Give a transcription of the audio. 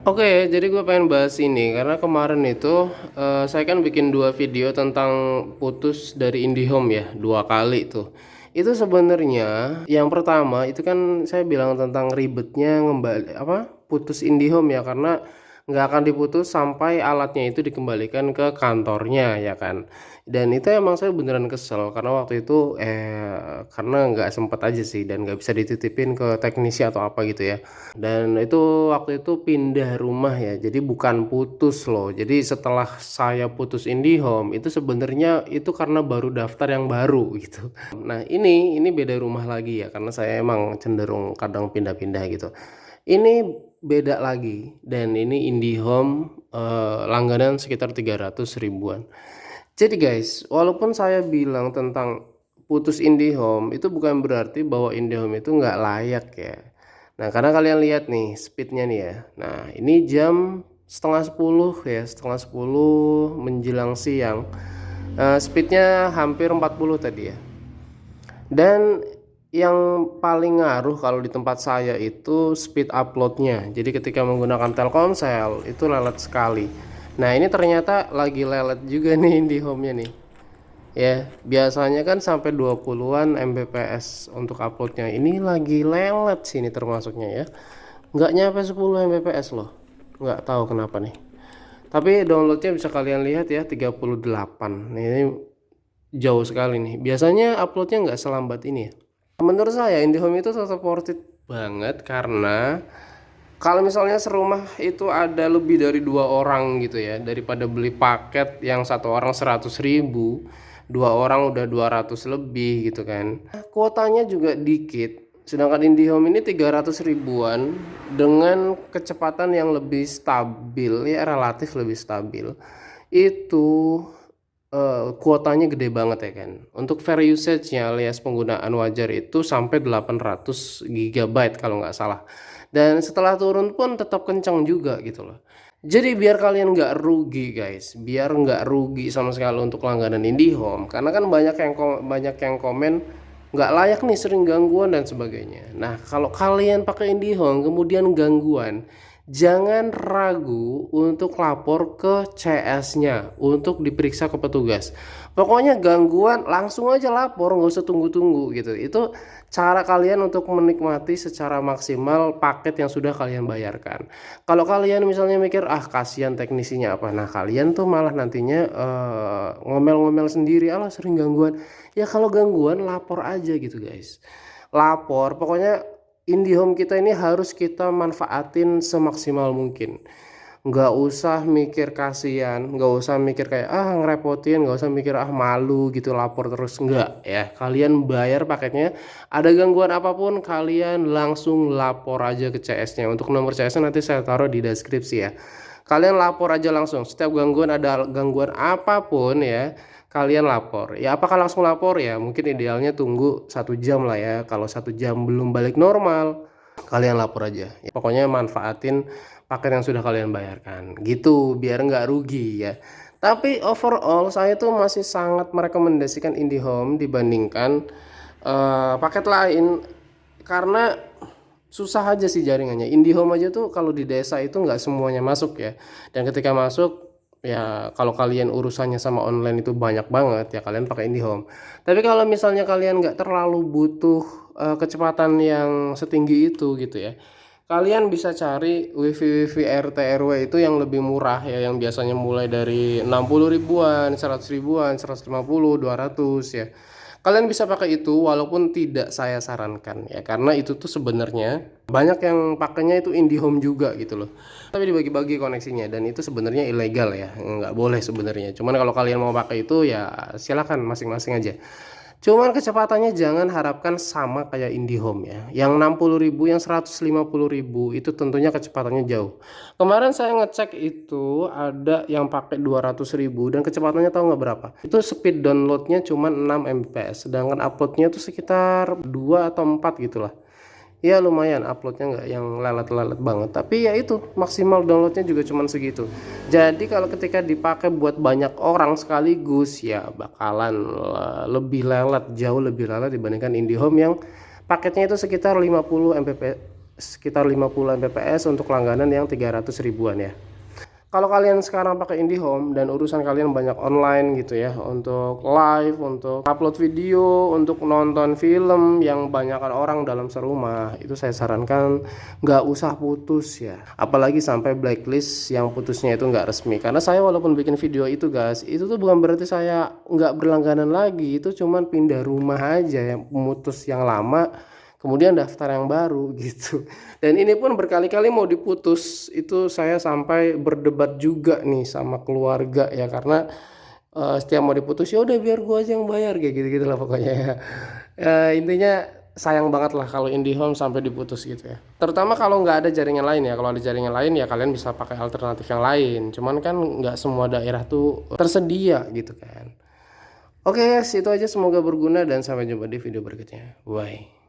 Oke, jadi gue pengen bahas ini karena kemarin itu saya kan bikin dua video tentang putus dari IndiHome ya, dua kali tuh. Itu sebenarnya yang pertama itu kan saya bilang tentang ribetnya ngembali apa putus IndiHome ya karena nggak akan diputus sampai alatnya itu dikembalikan ke kantornya ya kan. Dan itu emang saya beneran kesel karena waktu itu karena nggak sempet aja sih dan nggak bisa dititipin ke teknisi atau apa gitu ya. Dan itu waktu itu pindah rumah ya, jadi bukan putus loh. Jadi setelah saya putus IndiHome itu sebenarnya itu karena baru daftar yang baru gitu. Nah ini beda rumah lagi ya, karena saya emang cenderung kadang pindah-pindah gitu. Ini beda lagi dan ini IndiHome langganan sekitar 300 ribuan. Jadi guys, walaupun saya bilang tentang putus IndiHome itu bukan berarti bahwa IndiHome itu nggak layak ya. Nah, karena kalian lihat nih speednya nih ya. Nah, ini jam setengah 10 ya, setengah 10 menjelang siang. Speednya hampir 40 tadi ya. Dan yang paling ngaruh kalau di tempat saya itu speed uploadnya. Jadi ketika menggunakan Telkomsel itu lelet sekali. Nah, ini ternyata lagi lelet juga nih di home-nya nih. Ya, biasanya kan sampai 20-an Mbps untuk uploadnya. Ini lagi lelet sini termasuknya ya. Nggak nyampe 10 Mbps loh. Nggak tahu kenapa nih. Tapi downloadnya bisa kalian lihat ya 38. Nah, ini jauh sekali nih. Biasanya uploadnya nggak selambat ini ya. Menurut saya IndiHome itu tetap worth it banget karena kalau misalnya serumah itu ada lebih dari dua orang gitu ya, daripada beli paket yang satu orang 100 ribu, dua orang udah 200 lebih gitu kan. Kuotanya juga dikit, sedangkan IndiHome ini 300 ribuan dengan kecepatan yang lebih stabil ya, relatif lebih stabil. Itu kuotanya gede banget ya kan. Untuk fair usage-nya alias penggunaan wajar itu sampai 800 GB kalau nggak salah. Dan setelah turun pun tetap kencang juga gitu loh. Jadi biar kalian nggak rugi guys, biar nggak rugi sama sekali untuk langganan IndiHome, karena kan banyak yang komen nggak layak nih, sering gangguan dan sebagainya. Nah kalau kalian pakai IndiHome kemudian gangguan, jangan ragu untuk lapor ke CS-nya untuk diperiksa ke petugas. Pokoknya gangguan langsung aja lapor, nggak usah tunggu-tunggu gitu. Itu cara kalian untuk menikmati secara maksimal paket yang sudah kalian bayarkan. Kalau kalian misalnya mikir kasihan teknisinya apa, nah kalian tuh malah nantinya ngomel-ngomel sendiri, alah sering gangguan. Ya kalau gangguan lapor aja gitu guys. Lapor, pokoknya IndiHome kita ini harus kita manfaatin semaksimal mungkin. Nggak usah mikir kasihan, nggak usah mikir kayak ngerepotin, nggak usah mikir malu gitu lapor terus, nggak ya. Kalian bayar paketnya, ada gangguan apapun kalian langsung lapor aja ke CS-nya. Untuk nomor CS-nya nanti saya taruh di deskripsi ya. Kalian lapor aja langsung setiap gangguan, ada gangguan apapun ya, kalian lapor ya. Apakah langsung lapor ya, mungkin idealnya tunggu 1 jam lah ya. Kalau 1 jam belum balik normal, kalian lapor aja ya. Pokoknya manfaatin paket yang sudah kalian bayarkan gitu biar nggak rugi ya. Tapi overall saya tuh masih sangat merekomendasikan IndiHome dibandingkan paket lain karena susah aja sih jaringannya. IndiHome aja tuh kalau di desa itu nggak semuanya masuk ya. Dan ketika masuk ya, kalau kalian urusannya sama online itu banyak banget ya, kalian pakai IndiHome. Tapi kalau misalnya kalian nggak terlalu butuh kecepatan yang setinggi itu gitu ya, kalian bisa cari wifi RT RW itu yang lebih murah ya, yang biasanya mulai dari 60 ribuan, 100 ribuan, 150, 200 ya. Kalian bisa pakai itu walaupun tidak saya sarankan ya, karena itu tuh sebenarnya banyak yang pakainya itu IndiHome juga gitu loh. Tapi dibagi-bagi koneksinya dan itu sebenarnya ilegal ya, nggak boleh sebenarnya. Cuman kalau kalian mau pakai itu ya silakan masing-masing aja. Cuman kecepatannya jangan harapkan sama kayak IndiHome ya. Yang 60 ribu, yang 150 ribu itu tentunya kecepatannya jauh. Kemarin saya ngecek itu ada yang pakai 200 ribu dan kecepatannya tahu nggak berapa? Itu speed downloadnya cuma 6 Mbps, sedangkan uploadnya itu sekitar 2 atau 4 gitulah. Ya lumayan, uploadnya nggak yang lelet-lelet banget, tapi ya itu maksimal downloadnya juga cuman segitu. Jadi kalau ketika dipakai buat banyak orang sekaligus ya bakalan lebih lelet, jauh lebih lelet dibandingkan IndiHome yang paketnya itu sekitar 50 Mbps sekitar 50 Mbps untuk langganan yang 300 ribuan ya. Kalau kalian sekarang pakai IndiHome dan urusan kalian banyak online gitu ya, untuk live, untuk upload video, untuk nonton film yang banyakkan orang dalam serumah, itu saya sarankan nggak usah putus ya. Apalagi sampai blacklist yang putusnya itu nggak resmi. Karena saya walaupun bikin video itu guys, itu tuh bukan berarti saya nggak berlangganan lagi, itu cuman pindah rumah aja, yang memutus yang lama kemudian daftar yang baru gitu. Dan ini pun berkali-kali mau diputus, itu saya sampai berdebat juga nih sama keluarga ya, karena setiap mau diputus ya udah biar gua aja yang bayar kayak gitu-gitu lah pokoknya ya. Intinya sayang banget lah kalau IndiHome sampai diputus gitu ya. Terutama kalau nggak ada jaringan lain ya. Kalau ada jaringan lain ya kalian bisa pakai alternatif yang lain. Cuman kan nggak semua daerah tuh tersedia gitu kan. Oke, yes, itu aja, semoga berguna dan sampai jumpa di video berikutnya. Bye.